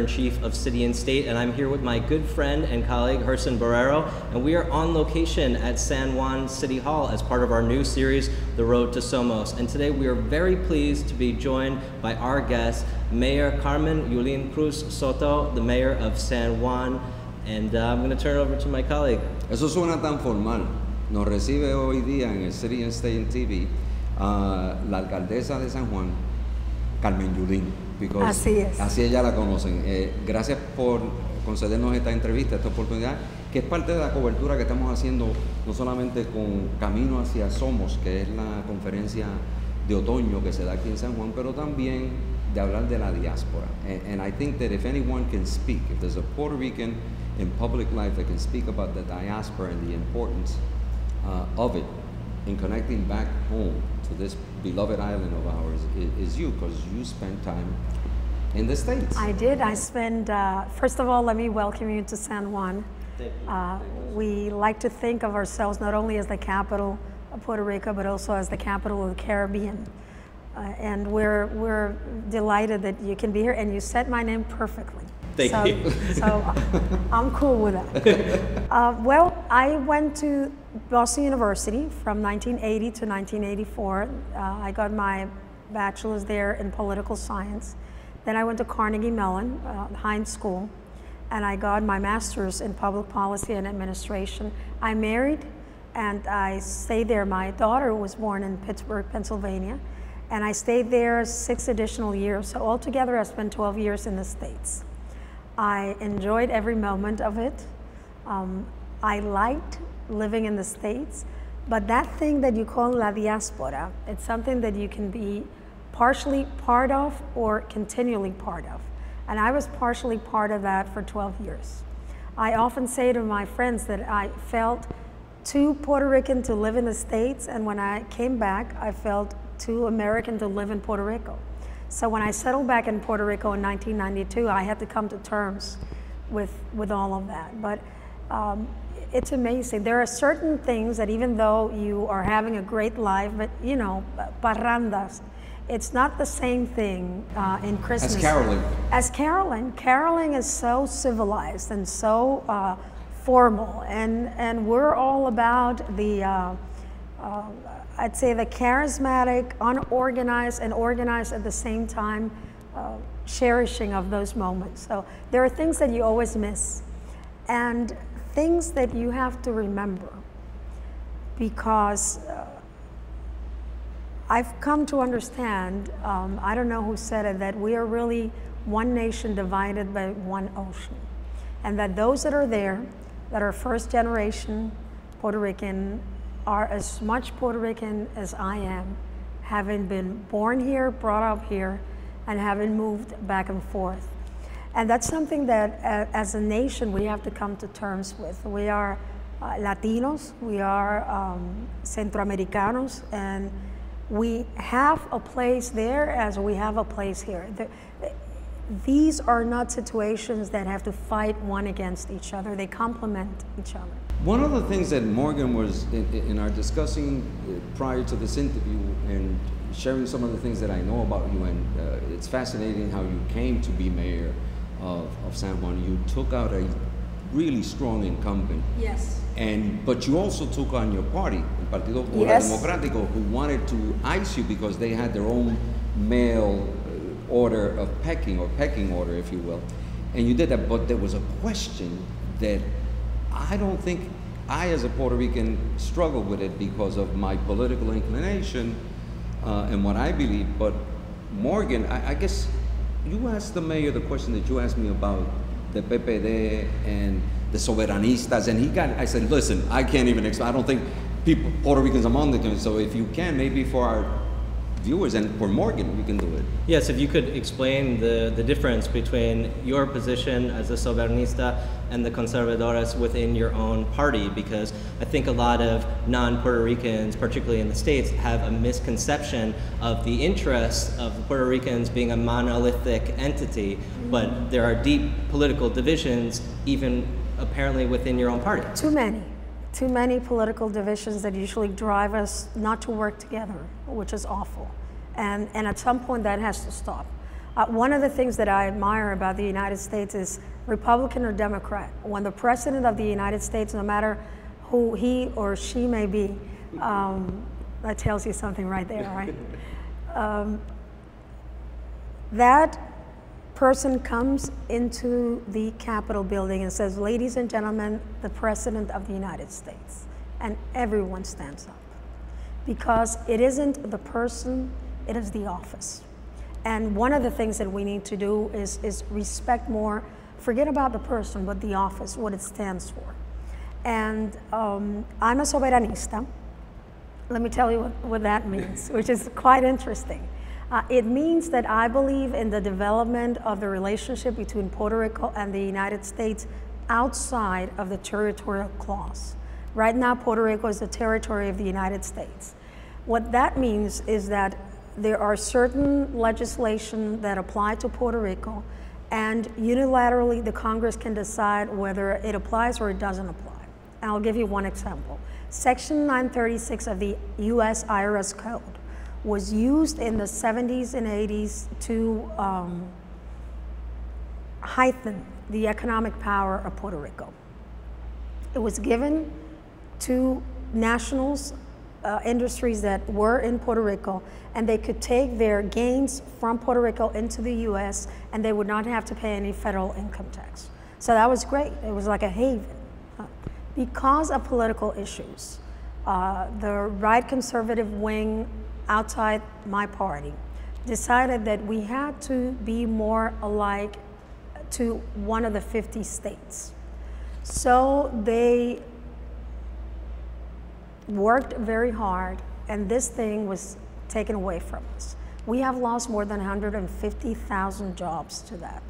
Editor-in-Chief of City and State, and I'm here with my good friend and colleague, Gerson Barrero, and we are on location at San Juan City Hall as part of our new series, The Road to Somos. And today we are very pleased to be joined by our guest, Mayor Carmen Yulin Cruz Soto, the Mayor of San Juan, and I'm going to turn it over to my colleague. Eso suena tan formal. Nos recibe hoy día en el City and State TV la alcaldesa de San Juan, Carmen Yulin. Así es. Así ella la conocen. Gracias por concedernos esta entrevista, esta oportunidad, que es parte de la cobertura que estamos haciendo no solamente con Camino hacia Somos, que es la conferencia de otoño que se da aquí en San Juan, pero también de hablar de la diáspora. And I think that if anyone can speak, if there's a Puerto Rican in public life that can speak about the diaspora and the importance of it in connecting back home to this beloved island of ours, is you, because you spent time in the States. I did. I spent, first of all, let me welcome you to San Juan. Thank you. We like to think of ourselves not only as the capital of Puerto Rico, but also as the capital of the Caribbean. And we're delighted that you can be here, and you said my name perfectly. Thank you. So I'm cool with that. Well, I went to Boston University from 1980 to 1984. I got my bachelor's there in political science. Then I went to Carnegie Mellon, Heinz School, and I got my master's in public policy and administration. I married, and I stayed there. My daughter was born in Pittsburgh, Pennsylvania, and I stayed there 6 additional years. So altogether, I spent 12 years in the States. I enjoyed every moment of it. I liked living in the States, but that thing that you call la diaspora, it's something that you can be partially part of or continually part of. And I was partially part of that for 12 years. I often say to my friends that I felt too Puerto Rican to live in the States, and when I came back, I felt too American to live in Puerto Rico. So when I settled back in Puerto Rico in 1992, I had to come to terms with all of that. But it's amazing. There are certain things that even though you are having a great life, but you know, parrandas, it's not the same thing in Christmas. As caroling. As caroling. Caroling is so civilized and so formal, and we're all about the I'd say the charismatic, unorganized, and organized at the same time, cherishing of those moments. So there are things that you always miss, and things that you have to remember, because I've come to understand, I don't know who said it, that we are really one nation divided by one ocean. And that those that are there, that are first generation Puerto Rican, are as much Puerto Rican as I am, having been born here, brought up here, and having moved back and forth. And that's something that as a nation we have to come to terms with. We are Latinos, we are Centroamericanos, and we have a place there as we have a place here. These are not situations that have to fight one against each other. They complement each other. One of the things that Morgan was in our discussing prior to this interview and sharing some of the things that I know about you, and it's fascinating how you came to be mayor of San Juan. You took out a really strong incumbent. Yes. But you also took on your party, el Partido Popular Democrático, who wanted to ice you because they had their own mail order of pecking order, if you will. And you did that, but there was a question that I don't think I, as a Puerto Rican, struggle with it because of my political inclination and what I believe. But Morgan, I guess you asked the mayor the question that you asked me about the PPD and the soberanistas, and I said, listen, I can't even explain. I don't think Puerto Ricans among the, so if you can, maybe for our viewers and for Morgan, we can do it. Yes, if you could explain the difference between your position as a soberanista and the conservadores within your own party, because I think a lot of non-Puerto Ricans, particularly in the States, have a misconception of the interests of Puerto Ricans being a monolithic entity, but there are deep political divisions even apparently within your own party. Too many political divisions that usually drive us not to work together, which is awful. And at some point that has to stop. One of the things that I admire about the United States is Republican or Democrat, when the President of the United States, no matter who he or she may be, that tells you something right there, right? That person comes into the Capitol building and says, "Ladies and gentlemen, the President of the United States," and everyone stands up. Because it isn't the person, it is the office. And one of the things that we need to do is respect more, forget about the person, but the office, what it stands for. And I'm a soberanista. Let me tell you what that means, which is quite interesting. It means that I believe in the development of the relationship between Puerto Rico and the United States outside of the territorial clause. Right now, Puerto Rico is the territory of the United States. What that means is that there are certain legislation that apply to Puerto Rico, and unilaterally the Congress can decide whether it applies or it doesn't apply. And I'll give you one example. Section 936 of the US IRS Code was used in the 70s and 80s to heighten the economic power of Puerto Rico. It was given to nationals, industries that were in Puerto Rico, and they could take their gains from Puerto Rico into the US, and they would not have to pay any federal income tax. So that was great. It was like a haven. Because of political issues, the right conservative wing outside my party decided that we had to be more alike to one of the 50 states. So they worked very hard, and this thing was taken away from us. We have lost more than 150,000 jobs to that.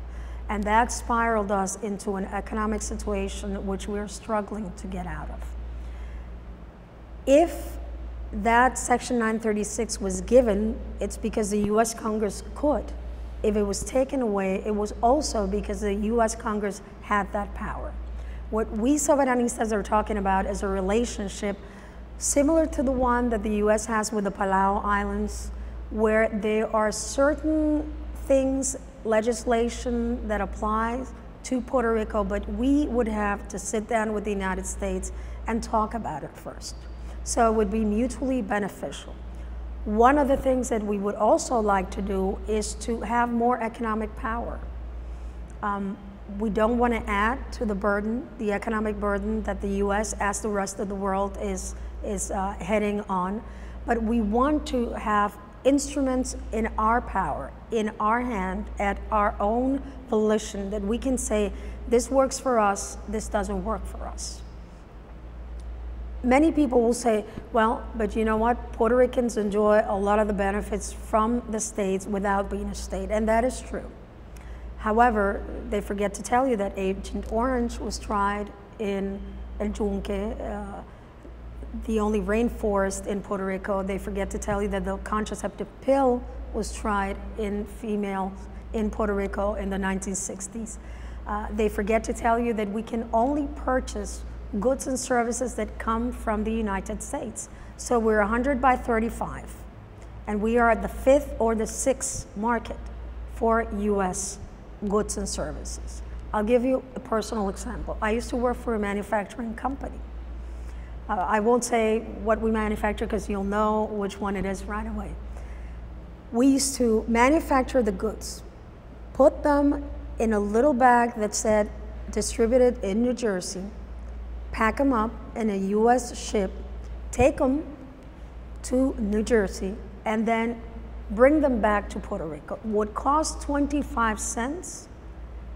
And that spiraled us into an economic situation which we're struggling to get out of. If that Section 936 was given, it's because the US Congress could. If it was taken away, it was also because the US Congress had that power. What we soberanistas are talking about is a relationship similar to the one that the US has with the Palau Islands, where there are certain things, legislation that applies to Puerto Rico, but we would have to sit down with the United States and talk about it first. So it would be mutually beneficial. One of the things that we would also like to do is to have more economic power. We don't want to add to the burden, the economic burden that the US, as the rest of the world, is heading on, but we want to have instruments in our power, in our hand, at our own volition, that we can say, this works for us, this doesn't work for us. Many people will say, well, but you know what? Puerto Ricans enjoy a lot of the benefits from the states without being a state, and that is true. However, they forget to tell you that Agent Orange was tried in El Yunque, the only rainforest in Puerto Rico. They forget to tell you that the contraceptive pill was tried in females in Puerto Rico in the 1960s. They forget to tell you that we can only purchase goods and services that come from the United States. So we're 100 by 35, and we are at the 5th or the 6th market for US goods and services. I'll give you a personal example. I used to work for a manufacturing company. I won't say what we manufacture because you'll know which one it is right away. We used to manufacture the goods, put them in a little bag that said distributed in New Jersey, pack them up in a US ship, take them to New Jersey, and then bring them back to Puerto Rico. Would cost 25 cents.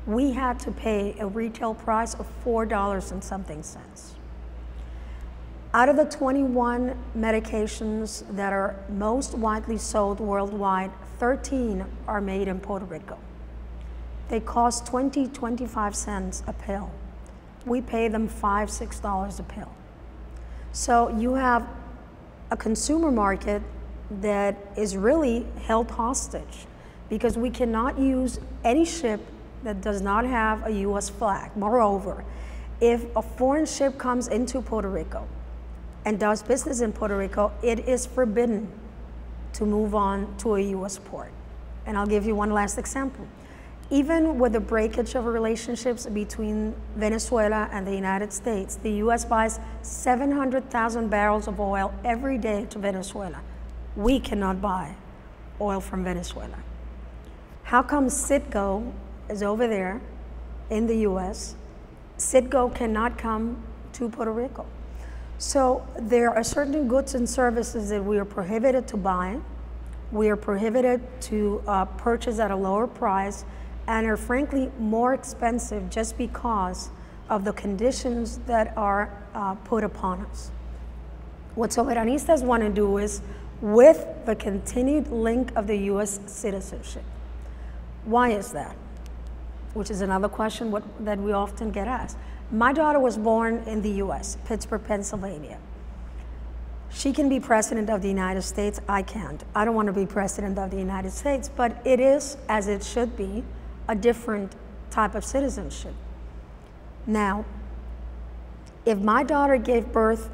We had to pay a retail price of $4 and something cents. Out of the 21 medications that are most widely sold worldwide, 13 are made in Puerto Rico. They cost 20, 25 cents a pill. We pay them $5, $6 a pill. So you have a consumer market that is really held hostage because we cannot use any ship that does not have a US flag. Moreover, if a foreign ship comes into Puerto Rico and does business in Puerto Rico, it is forbidden to move on to a US port. And I'll give you one last example. Even with the breakage of relationships between Venezuela and the United States, the U.S. buys 700,000 barrels of oil every day to Venezuela. We cannot buy oil from Venezuela. How come Citgo is over there in the U.S.? Citgo cannot come to Puerto Rico. So there are certain goods and services that we are prohibited to buy. We are prohibited to purchase at a lower price, and are frankly more expensive just because of the conditions that are put upon us. What soberanistas want to do is, with the continued link of the U.S. citizenship. Why is that? Which is another question that we often get asked. My daughter was born in the U.S., Pittsburgh, Pennsylvania. She can be president of the United States, I can't. I don't want to be president of the United States, but it is, as it should be, a different type of citizenship. Now, if my daughter gave birth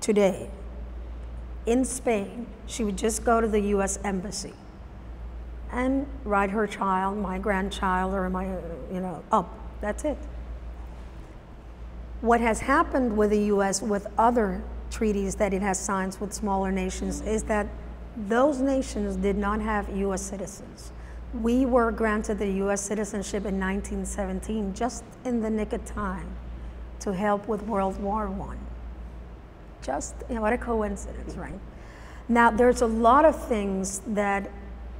today in Spain, she would just go to the U.S. Embassy and write her child, my grandchild, or my, up. That's it. What has happened with the U.S. with other treaties that it has signed with smaller nations is that those nations did not have U.S. citizens. We were granted the U.S. citizenship in 1917, just in the nick of time to help with World War I. Just, what a coincidence, right? Now, there's a lot of things that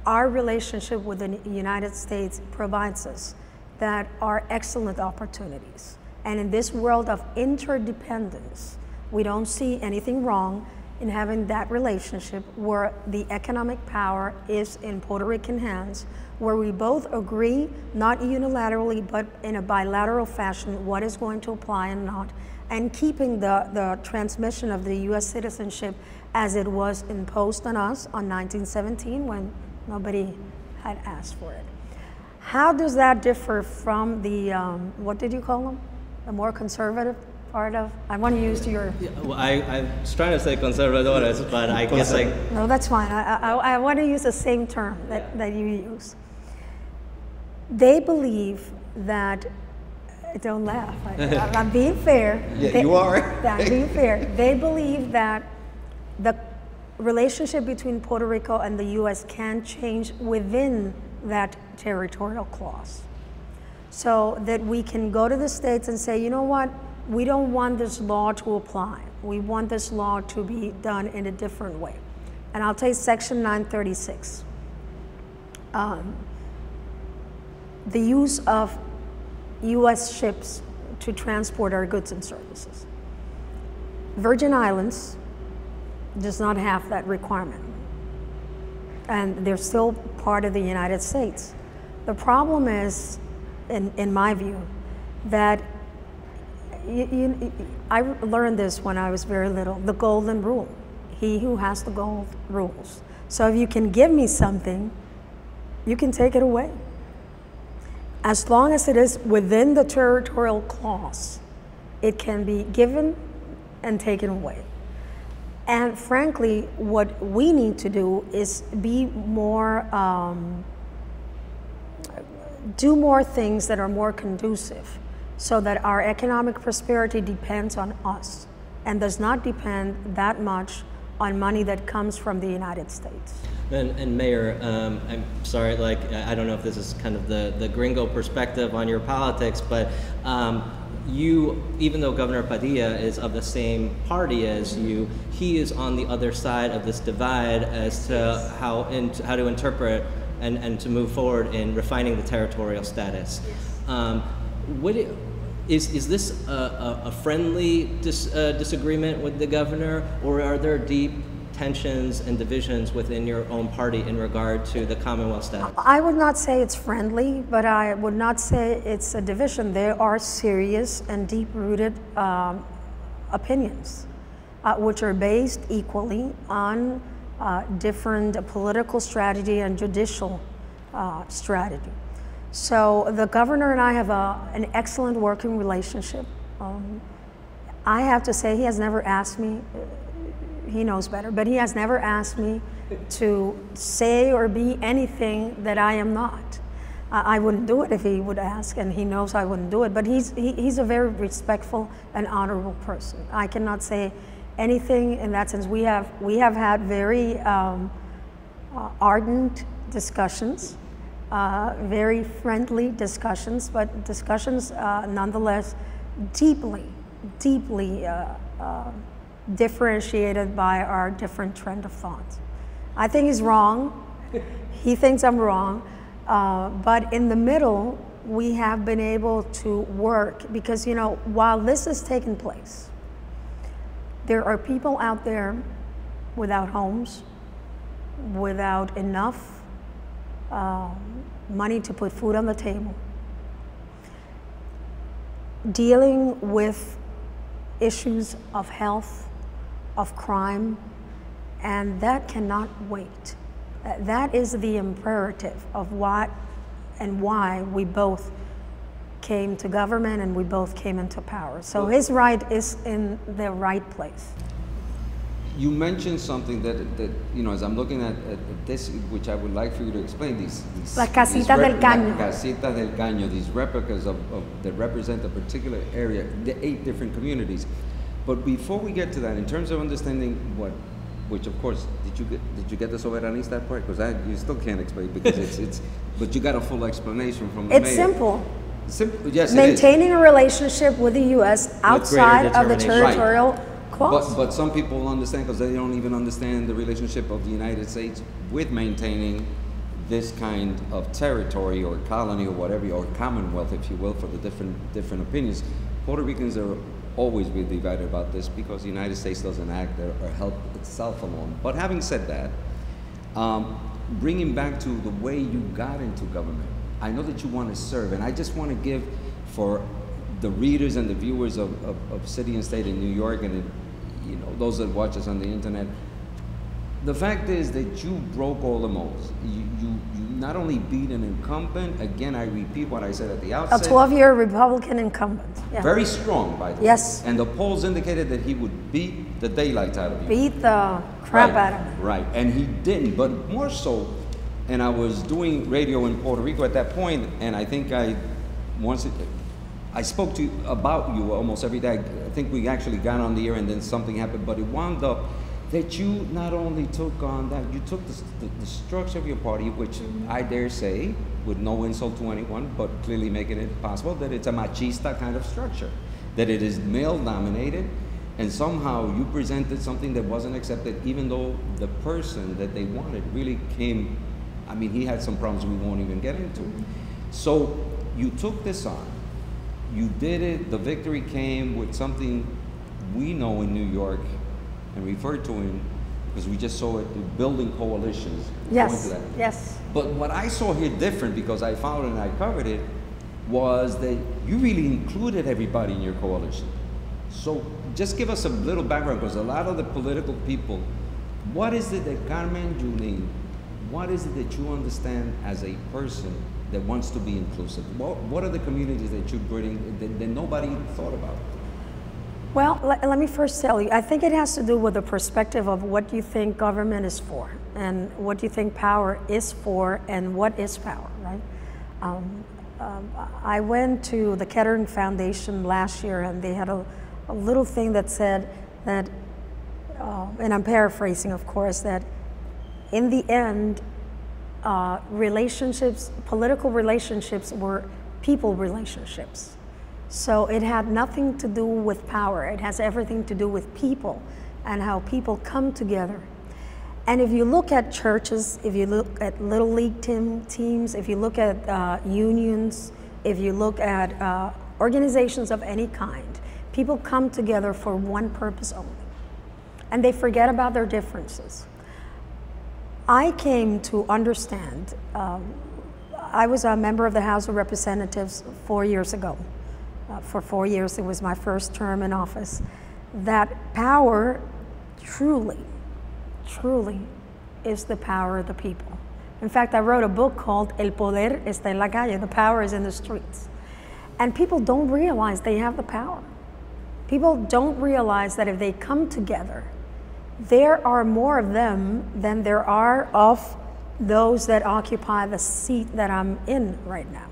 our relationship with the United States provides us that are excellent opportunities. And in this world of interdependence, we don't see anything wrong in having that relationship where the economic power is in Puerto Rican hands, where we both agree, not unilaterally, but in a bilateral fashion, what is going to apply and not, and keeping the transmission of the U.S. citizenship as it was imposed on us on 1917 when nobody had asked for it. How does that differ from the, what did you call them? The more conservative part of, I want to use your... Yeah, well, I was trying to say conservadores, but I guess I... No, that's fine. I want to use the same term that you use. They believe that, don't laugh, I'm being fair. Yeah, you are. I'm being fair. They believe that the relationship between Puerto Rico and the U.S. can change within that territorial clause. So that we can go to the states and say, you know what, we don't want this law to apply. We want this law to be done in a different way. And I'll tell you Section 936. The use of U.S. ships to transport our goods and services. Virgin Islands does not have that requirement. And they're still part of the United States. The problem is, in my view, that I learned this when I was very little, the golden rule. He who has the gold rules. So if you can give me something, you can take it away. As long as it is within the territorial clause, it can be given and taken away. And frankly, what we need to do is be more, do more things that are more conducive so that our economic prosperity depends on us and does not depend that much on money that comes from the United States. And Mayor, I'm sorry, I don't know if this is kind of the gringo perspective on your politics, but you, even though Governor Padilla is of the same party as you, he is on the other side of this divide as to how to interpret and to move forward in refining the territorial status. Is this a friendly disagreement with the governor, or are there deep tensions and divisions within your own party in regard to the Commonwealth status? I would not say it's friendly, but I would not say it's a division. There are serious and deep-rooted opinions, which are based equally on different political strategy and judicial strategy. So the governor and I have an excellent working relationship. I have to say he has never asked me, he knows better, but he has never asked me to say or be anything that I am not. I wouldn't do it if he would ask, and he knows I wouldn't do it, but he's a very respectful and honorable person. I cannot say anything in that sense. We have had very ardent discussions, very friendly discussions, but discussions nonetheless deeply differentiated by our different trend of thoughts. I think he's wrong. He thinks I'm wrong. But in the middle, we have been able to work because, you know, while this is taking place, there are people out there without homes, without enough money to put food on the table, dealing with issues of health, of crime, and that cannot wait. That is the imperative of what and why we both came to government and we both came into power. So his right is in the right place. You mentioned something that you know, as I'm looking at this, which I would like for you to explain, these Las casitas del caño. Casitas del caño, these replicas that represent a particular area, the 8 different communities. But before we get to that, in terms of understanding which of course, did you get the soberanista part? Because you still can't explain because it's but you got a full explanation from the mayor. It's simple. Simple, yes, maintaining a relationship with the U.S. outside of the territorial clause. But some people understand because they don't even understand the relationship of the United States with maintaining this kind of territory or colony or whatever, or commonwealth, if you will, for the different opinions. Puerto Ricans are always be divided about this because the United States doesn't act or help itself alone. But having said that, bringing back to the way you got into government, I know that you want to serve, and I just want to give for the readers and the viewers of City and State in New York, and you know, those that watch us on the internet, the fact is that you broke all the molds. You not only beat an incumbent, again, I repeat what I said at the outset. A 12-year Republican incumbent. Yeah. Very strong, by the way. Yes. And the polls indicated that he would beat the daylights out of you. Beat the crap out of him. Right, and he didn't, but more so, and I was doing radio in Puerto Rico at that point, and I think I spoke to you about you almost every day. I think we actually got on the air and then something happened, but it wound up that you not only took on that, you took the structure of your party, which I dare say, with no insult to anyone, but clearly making it possible, that it's a machista kind of structure, that it is male-dominated, and somehow you presented something that wasn't accepted, even though the person that they wanted really came, I mean, he had some problems we won't even get into. So you took this on, you did it, the victory came with something we know in New York, and referred to him because we just saw it building coalitions. Yes, yes. But what I saw here different, because I found it and I covered it, was that you really included everybody in your coalition. So just give us a little background, because a lot of the political people, what is it that Carmen Yulin, what is it that you understand as a person that wants to be inclusive? What are the communities that you bring that nobody thought about? Well, let me first tell you, I think it has to do with the perspective of what you think government is for and what you think power is for and what is power, right? I went to the Kettering Foundation last year and they had a little thing that said that, and I'm paraphrasing of course, that in the end, political relationships were people relationships. So it had nothing to do with power. It has everything to do with people and how people come together. And if you look at churches, if you look at Little League teams, if you look at unions, if you look at organizations of any kind, people come together for one purpose only. And they forget about their differences. I came to understand, I was a member of the House of Representatives 4 years ago. For 4 years, it was my first term in office, that power truly is the power of the people. In fact, I wrote a book called El Poder Está en la Calle, the power is in the streets. And people don't realize they have the power. People don't realize that if they come together there are more of them than there are of those that occupy the seat that I'm in right now.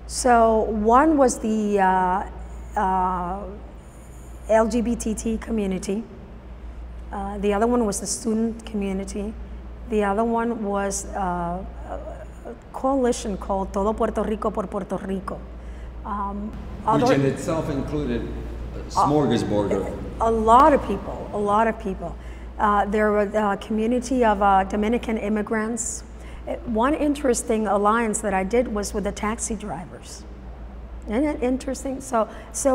So one was the LGBT community. The other one was the student community. The other one was a coalition called Todo Puerto Rico por Puerto Rico. Which in itself included a smorgasbord of... A lot of people. There was a community of Dominican immigrants. One interesting alliance that I did was with the taxi drivers. Isn't it interesting? So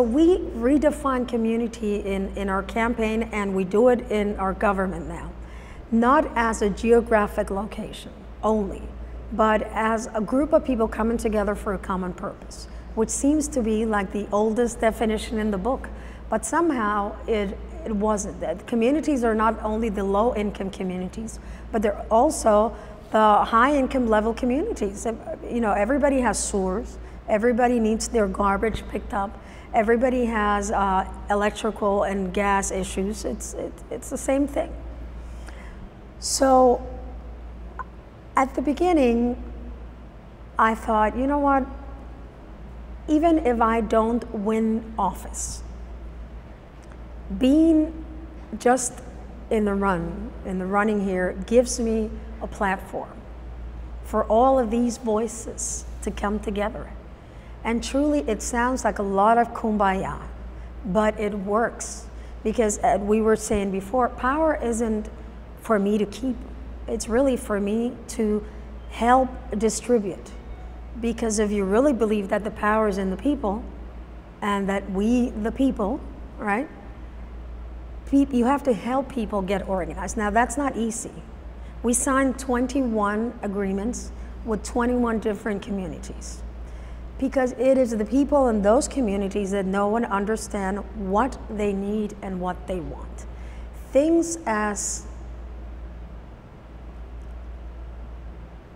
we redefine community in our campaign, and we do it in our government now. Not as a geographic location only, but as a group of people coming together for a common purpose, which seems to be like the oldest definition in the book. But somehow it wasn't. That communities are not only the low-income communities, but they're also the high-income level communities. You know, everybody has sewers. Everybody needs their garbage picked up. Everybody has electrical and gas issues. It's the same thing. So at the beginning, I thought, you know what? Even if I don't win office, being just in the running here gives me a platform for all of these voices to come together. And truly, it sounds like a lot of kumbaya, but it works. Because as we were saying before, power isn't for me to keep. It's really for me to help distribute. Because if you really believe that the power is in the people, and that we, the people, right? You have to help people get organized. Now, that's not easy. We signed 21 agreements with 21 different communities, because it is the people in those communities that know and understand what they need and what they want. Things as,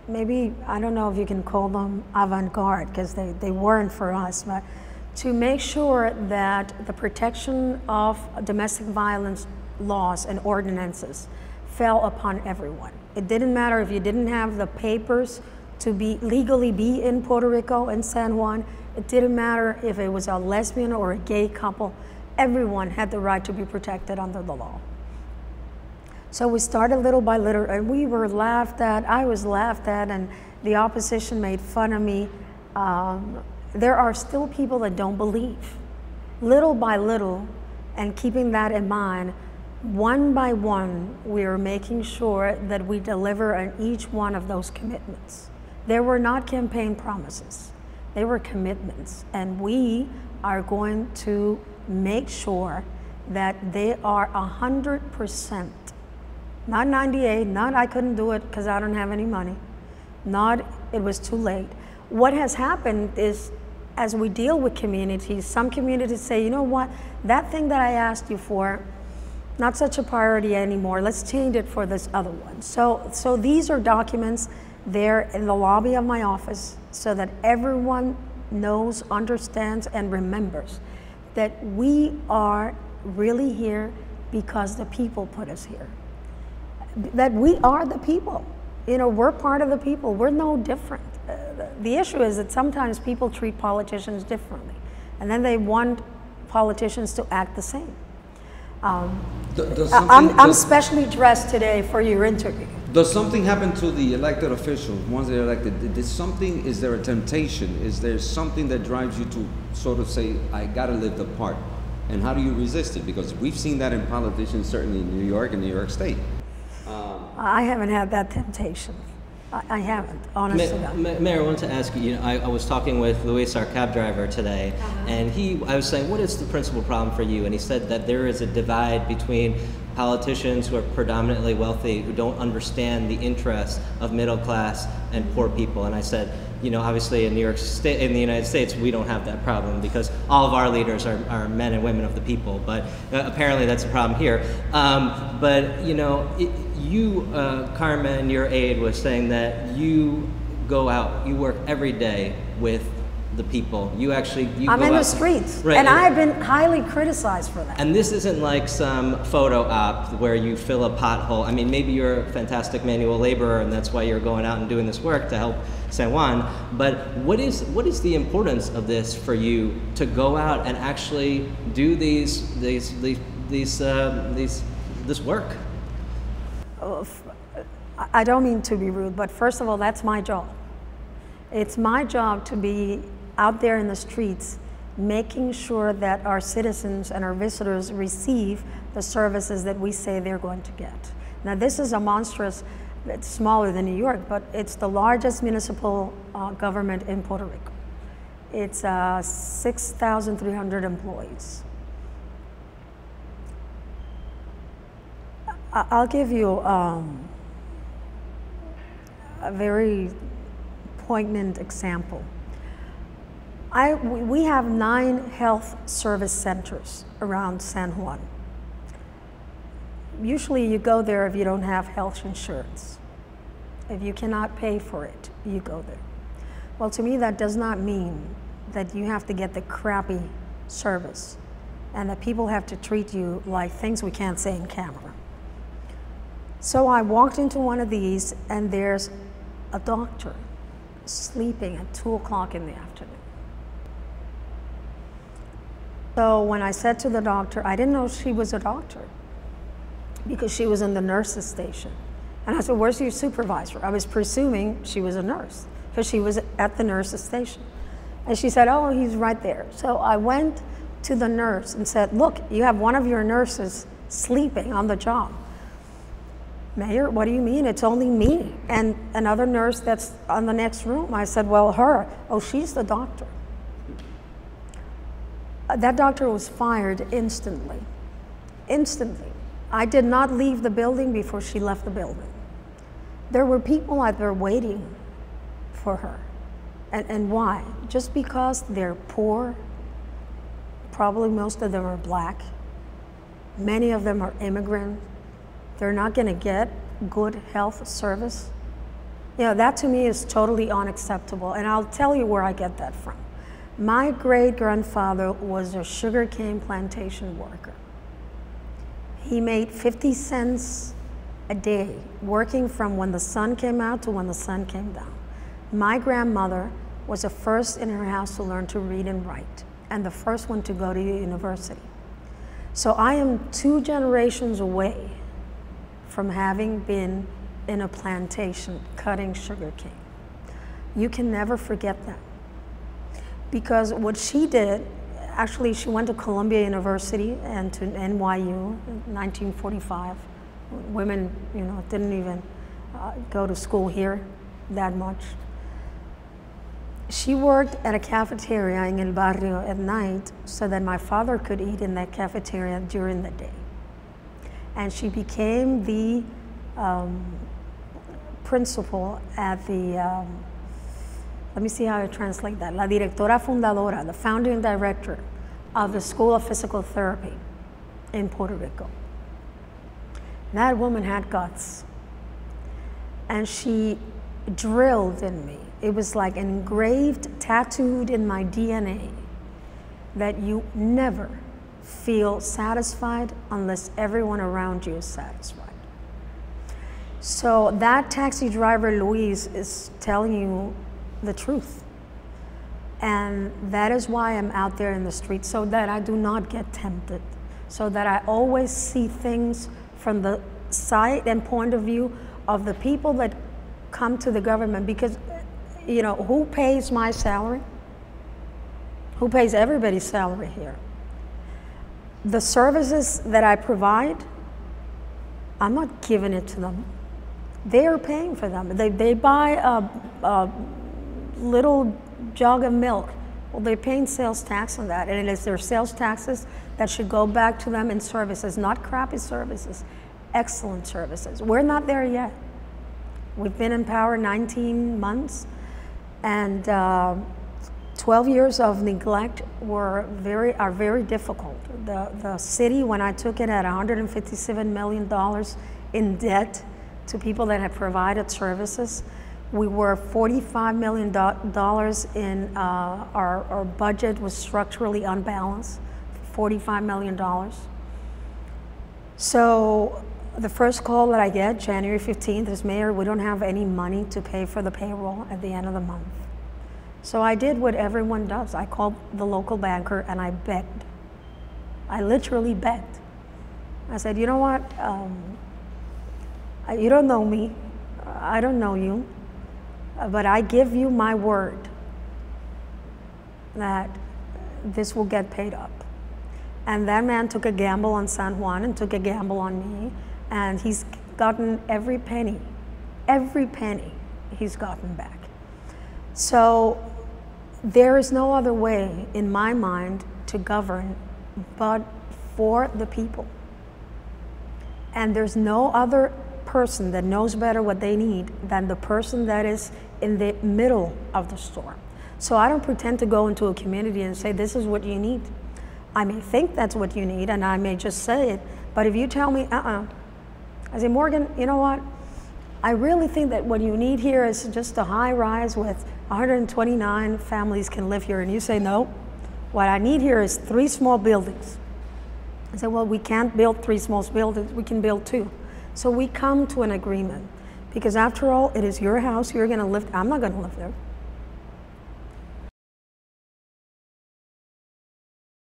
maybe, I don't know if you can call them avant-garde, because they weren't for us, but to make sure that the protection of domestic violence laws and ordinances fell upon everyone. It didn't matter if you didn't have the papers to legally be in Puerto Rico and San Juan. It didn't matter if it was a lesbian or a gay couple. Everyone had the right to be protected under the law. So we started little by little, and we were laughed at. I was laughed at, and the opposition made fun of me. There are still people that don't believe. Little by little, and keeping that in mind, one by one, we are making sure that we deliver on each one of those commitments. They were not campaign promises. They were commitments. And we are going to make sure that they are 100%, not 98, not I couldn't do it because I don't have any money, not it was too late. What has happened is, as we deal with communities, some communities say, you know what, that thing that I asked you for, not such a priority anymore, let's change it for this other one. So these are documents there in the lobby of my office so that everyone knows, understands, and remembers that we are really here because the people put us here. That we are the people. You know, we're part of the people. We're no different. The issue is that sometimes people treat politicians differently, and then they want politicians to act the same. I'm specially dressed today for your interview. Does something happen to the elected officials once they're elected? Is there a temptation? Is there something that drives you to sort of say, I gotta live the part? And how do you resist it? Because we've seen that in politicians, certainly in New York and New York State. I haven't had that temptation. I haven't, honestly. Mayor, I wanted to ask you, I was talking with Luis, our cab driver, today, and I was saying, what is the principal problem for you? And he said that there is a divide between politicians who are predominantly wealthy, who don't understand the interests of middle class and poor people. And I said, you know, obviously in New York State, in the United States, we don't have that problem because all of our leaders are men and women of the people. But apparently that's a problem here. But you know, Carmen, your aide, was saying that you go out, you work every day with the people. I'm in the streets, right, and I've been highly criticized for that. And this isn't like some photo op where you fill a pothole. I mean, maybe you're a fantastic manual laborer, and that's why you're going out and doing this work to help San Juan. But what is the importance of this for you to go out and actually do this work? I don't mean to be rude, but first of all, that's my job. It's my job to be out there in the streets, making sure that our citizens and our visitors receive the services that we say they're going to get. Now, this is a monstrous, it's smaller than New York, but it's the largest municipal government in Puerto Rico. It's 6,300 employees. I'll give you a very poignant example. We have 9 health service centers around San Juan. Usually you go there if you don't have health insurance. If you cannot pay for it, you go there. Well, to me, that does not mean that you have to get the crappy service and that people have to treat you like things we can't say in camera. So I walked into one of these, and there's a doctor sleeping at 2 o'clock in the afternoon. So when I said to the doctor, I didn't know she was a doctor because she was in the nurse's station. And I said, where's your supervisor? I was presuming she was a nurse because she was at the nurse's station. And she said, oh, he's right there. So I went to the nurse and said, look, you have one of your nurses sleeping on the job. Mayor, what do you mean? It's only me and another nurse that's on the next room. I said, well, her. Oh, she's the doctor. That doctor was fired instantly. Instantly. I did not leave the building before she left the building. There were people out there waiting for her. And why? Just because they're poor. Probably most of them are black. Many of them are immigrant. They're not going to get good health service. You know, that to me is totally unacceptable. And I'll tell you where I get that from. My great-grandfather was a sugarcane plantation worker. He made 50 cents a day working from when the sun came out to when the sun came down. My grandmother was the first in her house to learn to read and write, and the first one to go to university. So I am 2 generations away from having been in a plantation cutting sugarcane. You can never forget that. Because what she did, actually she went to Columbia University and to NYU in 1945. Women, you know, didn't even go to school here that much. She worked at a cafeteria in El Barrio at night so that my father could eat in that cafeteria during the day. And she became the principal at the, let me see how I translate that, la directora fundadora, the founding director of the School of Physical Therapy in Puerto Rico. That woman had guts. And she drilled in me. It was like engraved, tattooed in my DNA that you never feel satisfied unless everyone around you is satisfied. So that taxi driver, Luis, is telling you the truth. And that is why I'm out there in the street, so that I do not get tempted, so that I always see things from the side and point of view of the people that come to the government. Because, you know, who pays my salary? Who pays everybody's salary here? The services that I provide, I'm not giving it to them. They are paying for them. They buy a little jug of milk. Well, they're paying sales tax on that, and it is their sales taxes that should go back to them in services, not crappy services, excellent services. We're not there yet. We've been in power 19 months, and 12 years of neglect are very difficult. The city, when I took it, had $157 million in debt to people that had provided services. We were $45 million in our budget was structurally unbalanced, $45 million. So the first call that I get, January 15th, is, Mayor, we don't have any money to pay for the payroll at the end of the month. So I did what everyone does. I called the local banker and I begged. I literally begged. I said, you know what? You don't know me. I don't know you. But I give you my word that this will get paid up. And that man took a gamble on San Juan and took a gamble on me. And he's gotten every penny he's gotten back. So there is no other way, in my mind, to govern but for the people. And there's no other person that knows better what they need than the person that is in the middle of the storm. So I don't pretend to go into a community and say, this is what you need. I may think that's what you need, and I may just say it, but if you tell me, I say, Morgan, you know what? I really think that what you need here is just a high rise with 129 families can live here, and you say, no, what I need here is 3 small buildings. I said, well, we can't build 3 small buildings, we can build 2. So we come to an agreement, because after all, it is your house, you're gonna live, I'm not gonna live there.